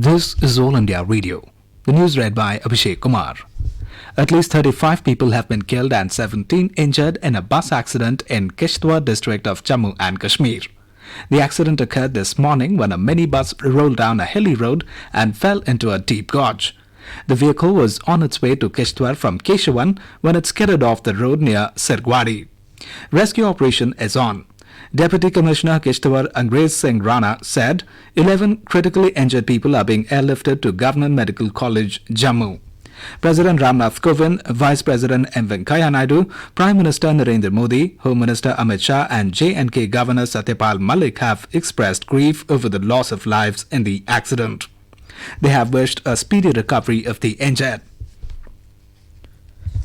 This is All India Radio. The news read by Abhishek Kumar. At least 35 people have been killed and 17 injured in a bus accident in Kishtwar district of Jammu and Kashmir. The accident occurred this morning when a minibus rolled down a hilly road and fell into a deep gorge. The vehicle was on its way to Kishtwar from Keshavan when it skidded off the road near Sirgwadi. Rescue operation is on. Deputy Commissioner Kishtwar Angrez Singh Rana said 11 critically injured people are being airlifted to Government Medical College, Jammu. President Ramnath Kovind, Vice President M. Venkaiah Naidu, Prime Minister Narendra Modi, Home Minister Amit Shah and J&K Governor Satyapal Malik have expressed grief over the loss of lives in the accident. They have wished a speedy recovery of the injured.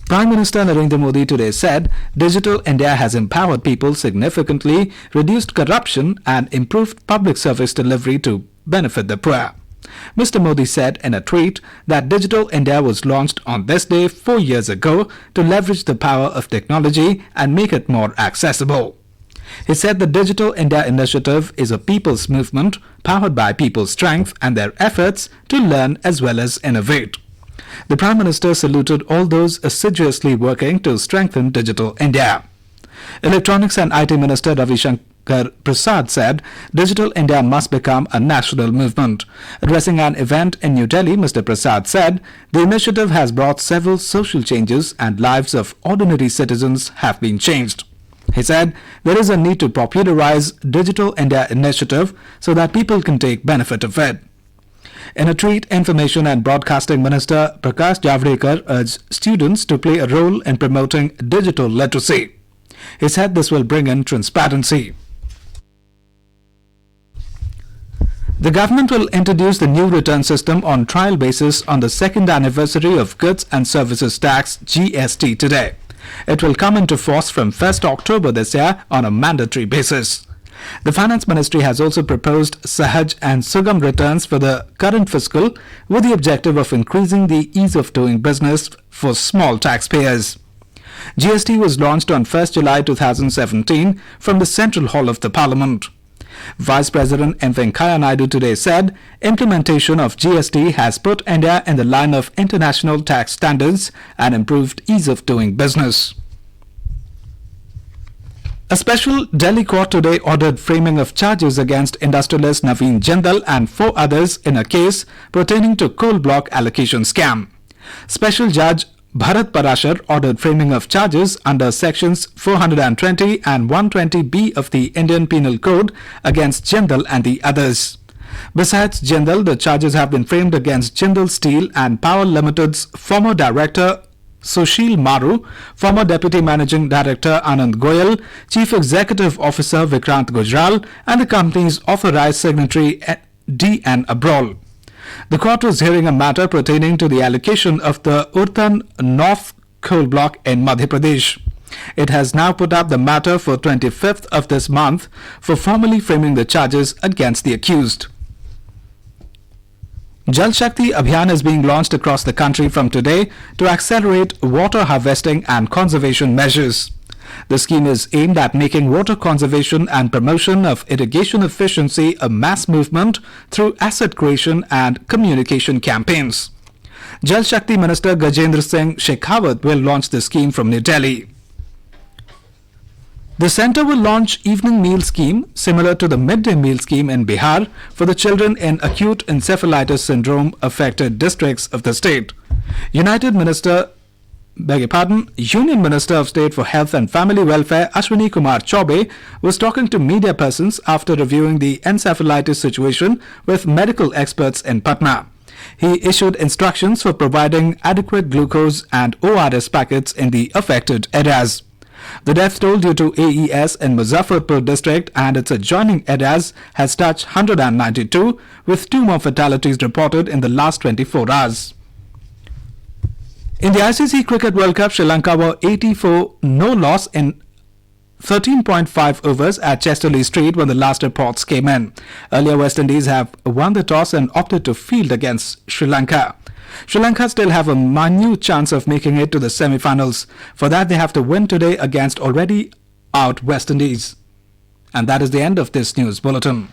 Prime Minister Narendra Modi today said Digital India has empowered people significantly, reduced corruption and improved public service delivery to benefit the poor. Mr. Modi said in a tweet that Digital India was launched on this day 4 years ago to leverage the power of technology and make it more accessible. He said the Digital India initiative is a people's movement powered by people's strength and their efforts to learn as well as innovate. The Prime Minister saluted all those assiduously working to strengthen Digital India. Electronics and IT Minister Ravi Shankar Prasad said Digital India must become a national movement. Addressing an event in New Delhi, Mr. Prasad said the initiative has brought several social changes and lives of ordinary citizens have been changed. He said there is a need to popularize Digital India initiative so that people can take benefit of it. In a tweet, Information and Broadcasting Minister Prakash Javadekar urged students to play a role in promoting digital literacy. He said this will bring in transparency. The government will introduce the new return system on trial basis on the second anniversary of Goods and Services Tax (GST) today. It will come into force from 1st October this year on a mandatory basis. The Finance Ministry has also proposed Sahaj and Sugam returns for the current fiscal with the objective of increasing the ease of doing business for small taxpayers. GST was launched on 1st July 2017 from the Central Hall of the Parliament. Vice President M. Venkaiah Naidu today said implementation of GST has put India in the line of international tax standards and improved ease of doing business. A special Delhi court today ordered framing of charges against industrialist Naveen Jindal and 4 others in a case pertaining to coal block allocation scam. Special Judge Bharat Parashar ordered framing of charges under sections 420 and 120B of the Indian Penal Code against Jindal and the others. Besides Jindal, the charges have been framed against Jindal Steel and Power Limited's former director Sushil Maru, former Deputy Managing Director Anand Goyal, Chief Executive Officer Vikrant Gujral and the company's authorized signatory D.N. Abrol. The court was hearing a matter pertaining to the allocation of the Urtan North coal block in Madhya Pradesh. It has now put up the matter for 25th of this month for formally framing the charges against the accused. Jal Shakti Abhiyan is being launched across the country from today to accelerate water harvesting and conservation measures. The scheme is aimed at making water conservation and promotion of irrigation efficiency a mass movement through asset creation and communication campaigns. Jal Shakti Minister Gajendra Singh Shekhawat will launch the scheme from New Delhi. The centre will launch evening meal scheme similar to the midday meal scheme in Bihar for the children in acute encephalitis syndrome affected districts of the state. Union Minister of State for Health and Family Welfare Ashwini Kumar Chaubey was talking to media persons after reviewing the encephalitis situation with medical experts in Patna. He issued instructions for providing adequate glucose and ORS packets in the affected areas. The death toll due to AES in Muzaffarpur district and its adjoining areas has touched 192, with 2 more fatalities reported in the last 24 hours. In the ICC Cricket World Cup, Sri Lanka were 84 no loss in 13.5 overs at Chesterley Street when the last reports came in. Earlier, West Indies have won the toss and opted to field against Sri Lanka. Sri Lanka still have a minute chance of making it to the semi-finals. For that, they have to win today against already out West Indies. And that is the end of this news bulletin.